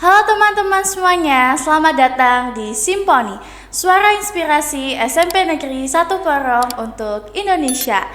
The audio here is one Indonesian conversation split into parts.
Halo teman-teman semuanya, selamat datang di Simponi, suara inspirasi SMP Negeri 1 Porong untuk Indonesia.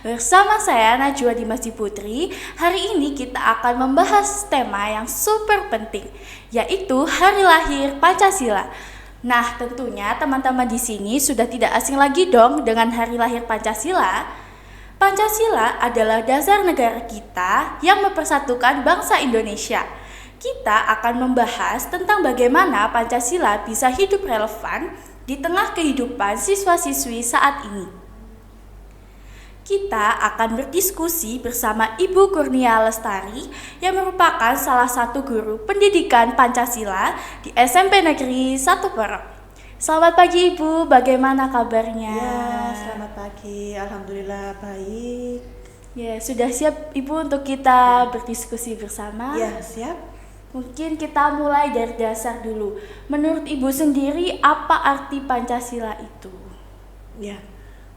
Bersama saya Najwa Dimas Putri, hari ini kita akan membahas tema yang super penting, yaitu Hari Lahir Pancasila. Nah, tentunya teman-teman di sini sudah tidak asing lagi dong dengan Hari Lahir Pancasila. Pancasila adalah dasar negara kita yang mempersatukan bangsa Indonesia. Kita akan membahas tentang bagaimana Pancasila bisa hidup relevan di tengah kehidupan siswa-siswi saat ini. Kita akan berdiskusi bersama Ibu Kurnia Lestari yang merupakan salah satu guru pendidikan Pancasila di SMP Negeri 1 Porong. Selamat pagi Ibu, bagaimana kabarnya? Ya, selamat pagi. Alhamdulillah baik. Ya, sudah siap Ibu untuk kita berdiskusi bersama? Ya, siap. Mungkin kita mulai dari dasar dulu. Menurut Ibu sendiri, apa arti Pancasila itu? Ya,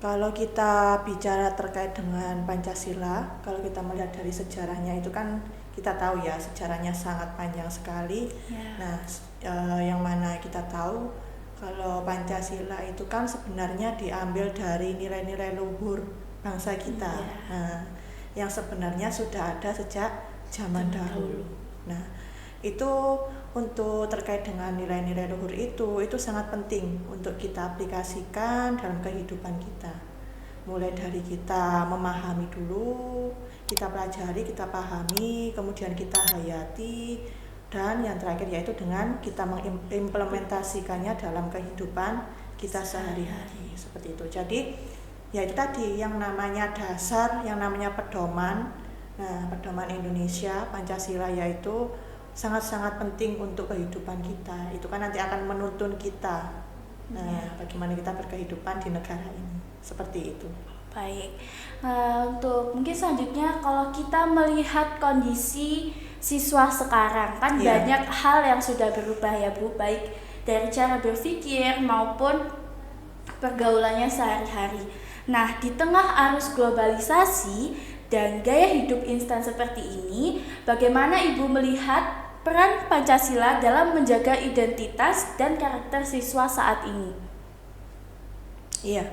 kalau kita bicara terkait dengan Pancasila, kalau kita melihat dari sejarahnya itu kan kita tahu ya, sejarahnya sangat panjang sekali. Ya. Nah, yang mana kita tahu kalau Pancasila itu kan sebenarnya diambil dari nilai-nilai luhur bangsa kita. Nah, yang sebenarnya sudah ada sejak zaman dahulu. Nah, itu untuk terkait dengan nilai-nilai luhur itu sangat penting untuk kita aplikasikan dalam kehidupan kita. Mulai dari kita memahami dulu, kita pelajari, kita pahami, kemudian kita hayati, dan yang terakhir yaitu dengan kita mengimplementasikannya dalam kehidupan kita sehari-hari seperti itu. Jadi ya itu tadi yang namanya dasar, yang namanya pedoman. Nah, pedoman Indonesia Pancasila yaitu sangat-sangat penting untuk kehidupan kita. Itu kan nanti akan menuntun kita. Nah, bagaimana kita berkehidupan di negara ini. Seperti itu. Baik. Untuk mungkin selanjutnya kalau kita melihat kondisi siswa sekarang kan banyak hal yang sudah berubah ya Bu, baik dari cara berpikir maupun pergaulannya sehari-hari. Nah, di tengah arus globalisasi dan gaya hidup instan seperti ini, bagaimana Ibu melihat peran Pancasila dalam menjaga identitas dan karakter siswa saat ini? Iya.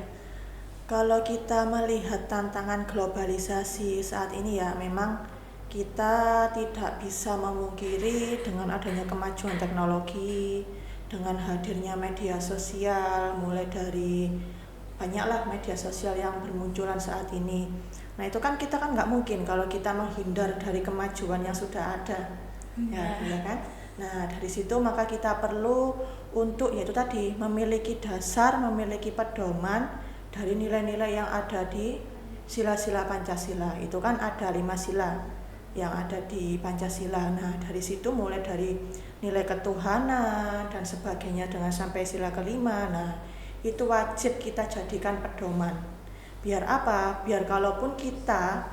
Kalau kita melihat tantangan globalisasi saat ini ya memang kita tidak bisa memungkiri dengan adanya kemajuan teknologi, dengan hadirnya media sosial, mulai dari banyaklah media sosial yang bermunculan saat ini. Nah itu kan kita kan nggak mungkin kalau kita menghindar dari kemajuan yang sudah ada, ya kan? Nah dari situ maka kita perlu untuk yaitu tadi memiliki dasar, memiliki pedoman dari nilai-nilai yang ada di sila-sila Pancasila. Itu kan ada 5 sila yang ada di Pancasila. Nah dari situ mulai dari nilai ketuhanan dan sebagainya dengan sampai sila kelima. Nah itu wajib kita jadikan pedoman. Biar apa? Biar kalaupun kita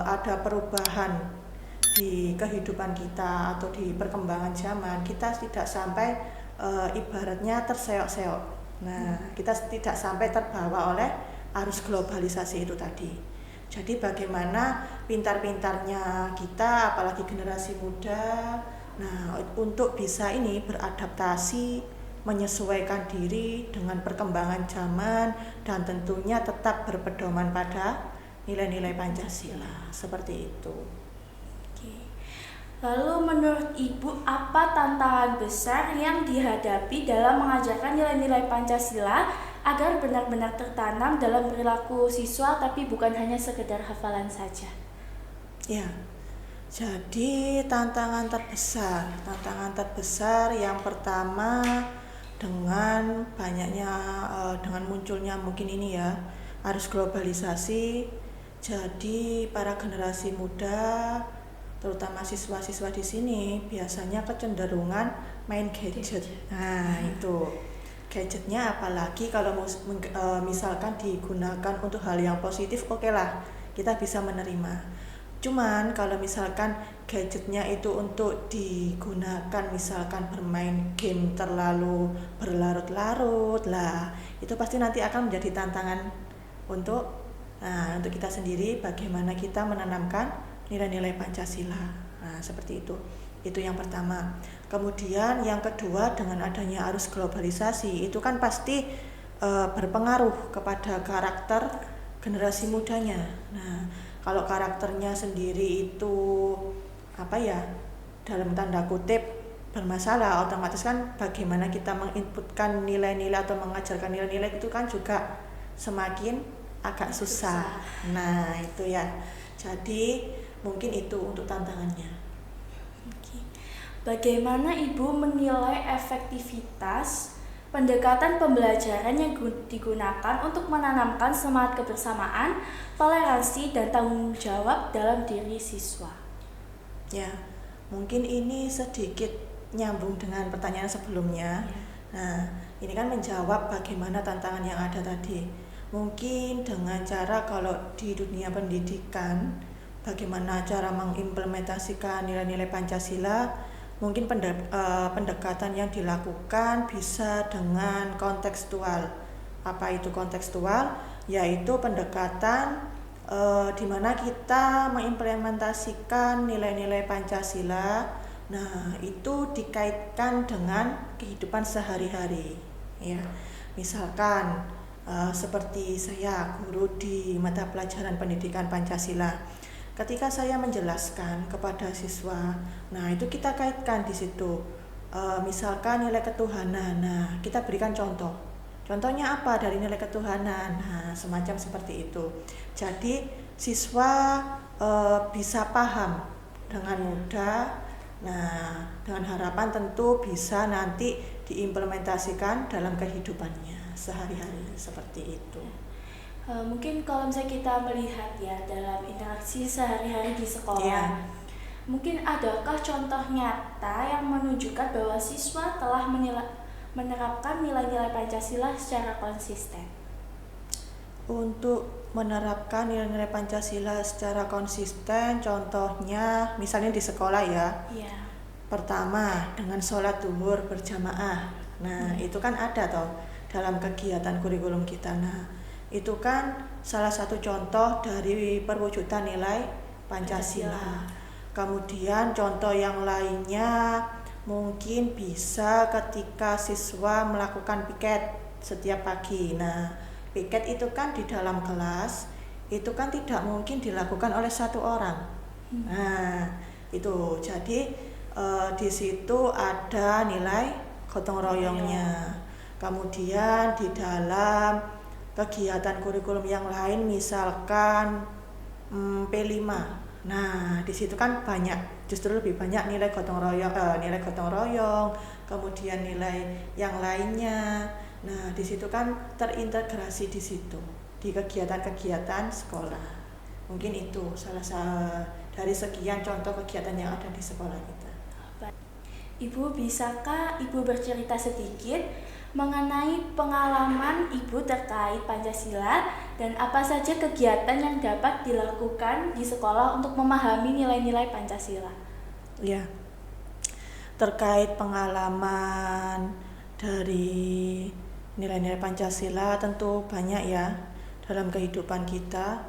ada perubahan di kehidupan kita atau di perkembangan zaman, kita tidak sampai ibaratnya terseok-seok. Nah kita tidak sampai terbawa oleh arus globalisasi itu tadi. Jadi bagaimana pintar-pintarnya kita, apalagi generasi muda, nah untuk bisa ini beradaptasi, menyesuaikan diri dengan perkembangan zaman dan tentunya tetap berpedoman pada nilai-nilai Pancasila, seperti itu. Oke. Lalu menurut Ibu apa tantangan besar yang dihadapi dalam mengajarkan nilai-nilai Pancasila agar benar-benar tertanam dalam perilaku siswa tapi bukan hanya sekedar hafalan saja? Ya, jadi tantangan terbesar yang pertama dengan banyaknya dengan munculnya mungkin ini ya arus globalisasi. Jadi para generasi muda terutama siswa-siswa di sini biasanya kecenderungan main gadget. Nah itu gadgetnya apalagi kalau misalkan digunakan untuk hal yang positif, oke lah kita bisa menerima. Cuman kalau misalkan gadgetnya itu untuk digunakan misalkan bermain game terlalu berlarut-larut lah, itu pasti nanti akan menjadi tantangan untuk kita sendiri bagaimana kita menanamkan nilai-nilai Pancasila. Nah, seperti itu. Itu yang pertama. Kemudian yang kedua, dengan adanya arus globalisasi itu kan pasti berpengaruh kepada karakter generasi mudanya. Nah, kalau karakternya sendiri itu dalam tanda kutip bermasalah, otomatis kan bagaimana kita menginputkan nilai-nilai atau mengajarkan nilai-nilai itu kan juga semakin agak susah. Nah, itu ya. Jadi mungkin itu untuk tantangannya. Bagaimana Ibu menilai efektivitas pendekatan pembelajaran yang digunakan untuk menanamkan semangat kebersamaan, toleransi, dan tanggung jawab dalam diri siswa? Ya, mungkin ini sedikit nyambung dengan pertanyaan sebelumnya. Nah, ini kan menjawab bagaimana tantangan yang ada tadi. Mungkin dengan cara kalau di dunia pendidikan, bagaimana cara mengimplementasikan nilai-nilai Pancasila, mungkin pendekatan yang dilakukan bisa dengan kontekstual. Apa itu kontekstual? Yaitu pendekatan di mana kita mengimplementasikan nilai-nilai Pancasila. Nah, itu dikaitkan dengan kehidupan sehari-hari. Ya, misalkan seperti saya guru di mata pelajaran pendidikan Pancasila. Ketika saya menjelaskan kepada siswa, nah itu kita kaitkan di situ. Misalkan nilai ketuhanan, nah kita berikan contoh. Contohnya apa dari nilai ketuhanan? Nah, semacam seperti itu. Jadi siswa bisa paham dengan mudah. Nah, dengan harapan tentu bisa nanti diimplementasikan dalam kehidupannya sehari-hari seperti itu. Mungkin kalau misalnya kita melihat ya dalam interaksi sehari-hari di sekolah, mungkin adakah contoh nyata yang menunjukkan bahwa siswa telah menerapkan nilai-nilai Pancasila secara konsisten? Untuk menerapkan nilai-nilai Pancasila secara konsisten, contohnya misalnya di sekolah ya. Pertama, dengan sholat zuhur berjamaah. Nah, itu kan ada toh dalam kegiatan kurikulum kita. Nah, itu kan salah satu contoh dari perwujudan nilai Pancasila. Kemudian contoh yang lainnya mungkin bisa ketika siswa melakukan piket setiap pagi. Nah, piket itu kan di dalam kelas, itu kan tidak mungkin dilakukan oleh satu orang. Nah, itu jadi di situ ada nilai gotong royongnya. Kemudian di dalam kegiatan kurikulum yang lain misalkan P5. Nah, di situ kan justru lebih banyak nilai gotong royong, kemudian nilai yang lainnya. Nah, di situ kan terintegrasi di situ di kegiatan-kegiatan sekolah. Mungkin itu salah satu dari sekian contoh kegiatan yang ada di sekolah kita. Ibu, bisakah Ibu bercerita sedikit mengenai pengalaman Ibu terkait Pancasila dan apa saja kegiatan yang dapat dilakukan di sekolah untuk memahami nilai-nilai Pancasila? Ya, terkait pengalaman dari nilai-nilai Pancasila tentu banyak ya dalam kehidupan kita.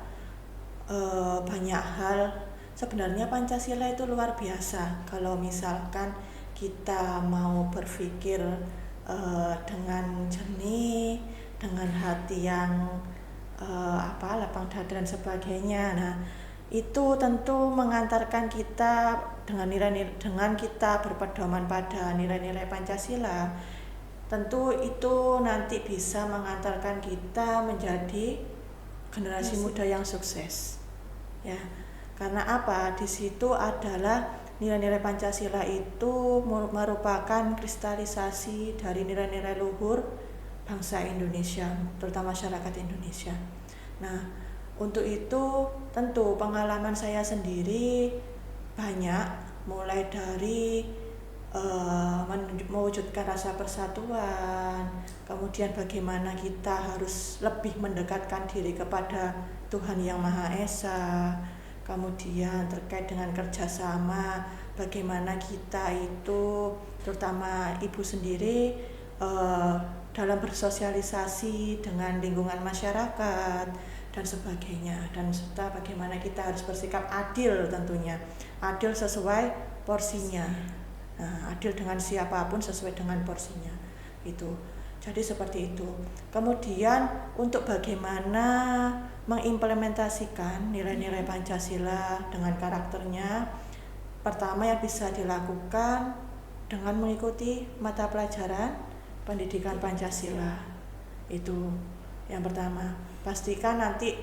Banyak hal. Sebenarnya Pancasila itu luar biasa kalau misalkan kita mau berpikir dengan jernih, dengan hati yang lapang dada dan sebagainya. Nah, itu tentu mengantarkan kita dengan kita berpedoman pada nilai-nilai Pancasila. Tentu itu nanti bisa mengantarkan kita menjadi generasi muda yang sukses. Ya. Karena apa? Di situ adalah nilai-nilai Pancasila itu merupakan kristalisasi dari nilai-nilai luhur bangsa Indonesia, terutama masyarakat Indonesia. Nah, untuk itu tentu pengalaman saya sendiri banyak, mulai dari mewujudkan rasa persatuan, kemudian bagaimana kita harus lebih mendekatkan diri kepada Tuhan Yang Maha Esa, kemudian terkait dengan kerjasama, bagaimana kita itu, terutama ibu sendiri, dalam bersosialisasi dengan lingkungan masyarakat, dan sebagainya, dan serta bagaimana kita harus bersikap adil tentunya, adil sesuai porsinya. Nah, adil dengan siapapun sesuai dengan porsinya itu. Jadi seperti itu. Kemudian untuk bagaimana mengimplementasikan nilai-nilai Pancasila dengan karakternya, pertama yang bisa dilakukan dengan mengikuti mata pelajaran pendidikan Pancasila. Itu yang pertama. Pastikan nanti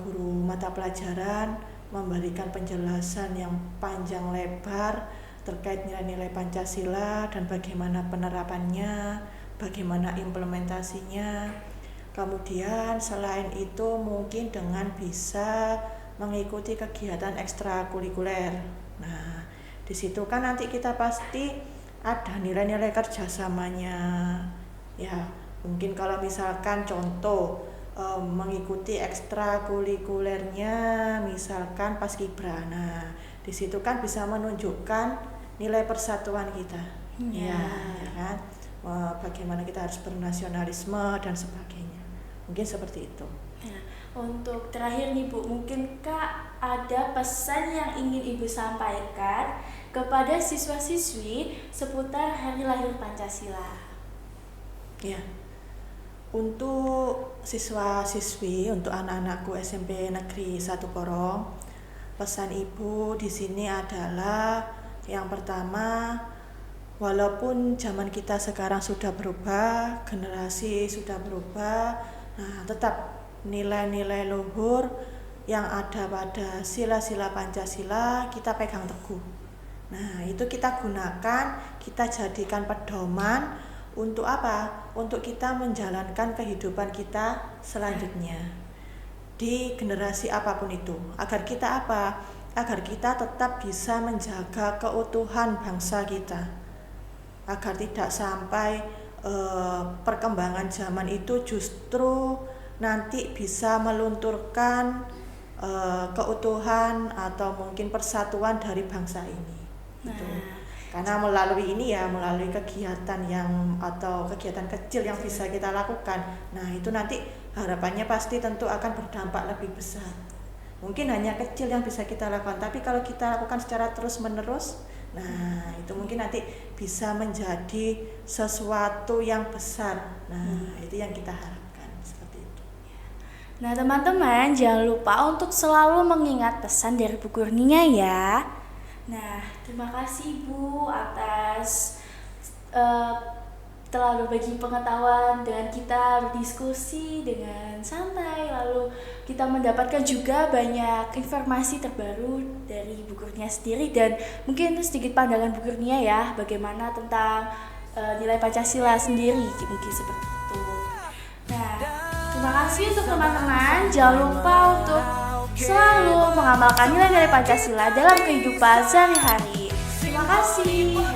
guru mata pelajaran memberikan penjelasan yang panjang lebar terkait nilai-nilai Pancasila dan bagaimana penerapannya, bagaimana implementasinya. Kemudian selain itu mungkin dengan bisa mengikuti kegiatan ekstrakurikuler. Nah, di situ kan nanti kita pasti ada nilai-nilai kerjasamanya. Ya, mungkin kalau misalkan contoh mengikuti ekstrakurikulernya, misalkan Paskibra. Nah, di situ kan bisa menunjukkan nilai persatuan kita. Ya kan? Bagaimana kita harus bernasionalisme dan sebagainya. Mungkin seperti itu. Nah, untuk terakhir nih Bu, mungkin Kak ada pesan yang ingin Ibu sampaikan kepada siswa-siswi seputar hari lahir Pancasila? Ya, untuk siswa-siswi, untuk anak-anakku SMP Negeri 1 Porong, pesan Ibu di sini adalah yang pertama, walaupun zaman kita sekarang sudah berubah, generasi sudah berubah, nah tetap nilai-nilai luhur yang ada pada sila-sila Pancasila kita pegang teguh. Nah, itu kita gunakan, kita jadikan pedoman untuk apa? Untuk kita menjalankan kehidupan kita selanjutnya di generasi apapun itu. Agar kita apa? Agar kita tetap bisa menjaga keutuhan bangsa kita, agar tidak sampai perkembangan zaman itu justru nanti bisa melunturkan keutuhan atau mungkin persatuan dari bangsa ini. Gitu. Karena melalui ini ya, melalui kegiatan yang atau kegiatan kecil yang bisa kita lakukan, nah itu nanti harapannya pasti tentu akan berdampak lebih besar. Mungkin hanya kecil yang bisa kita lakukan, tapi kalau kita lakukan secara terus-menerus, nah itu mungkin nanti bisa menjadi sesuatu yang besar. Nah, itu yang kita harapkan, seperti itu. Nah, teman-teman jangan lupa untuk selalu mengingat pesan dari Bu Kurnia ya. Nah, terima kasih Bu atas telah berbagi pengetahuan dengan kita, berdiskusi dengan santai, lalu kita mendapatkan juga banyak informasi terbaru dari Bu Kurnia sendiri, dan mungkin sedikit pandangan Bu Kurnia ya bagaimana tentang nilai Pancasila sendiri, mungkin seperti itu. Nah, terima kasih untuk teman-teman. Jangan lupa untuk selalu mengamalkan nilai-nilai Pancasila dalam kehidupan sehari-hari. Terima kasih.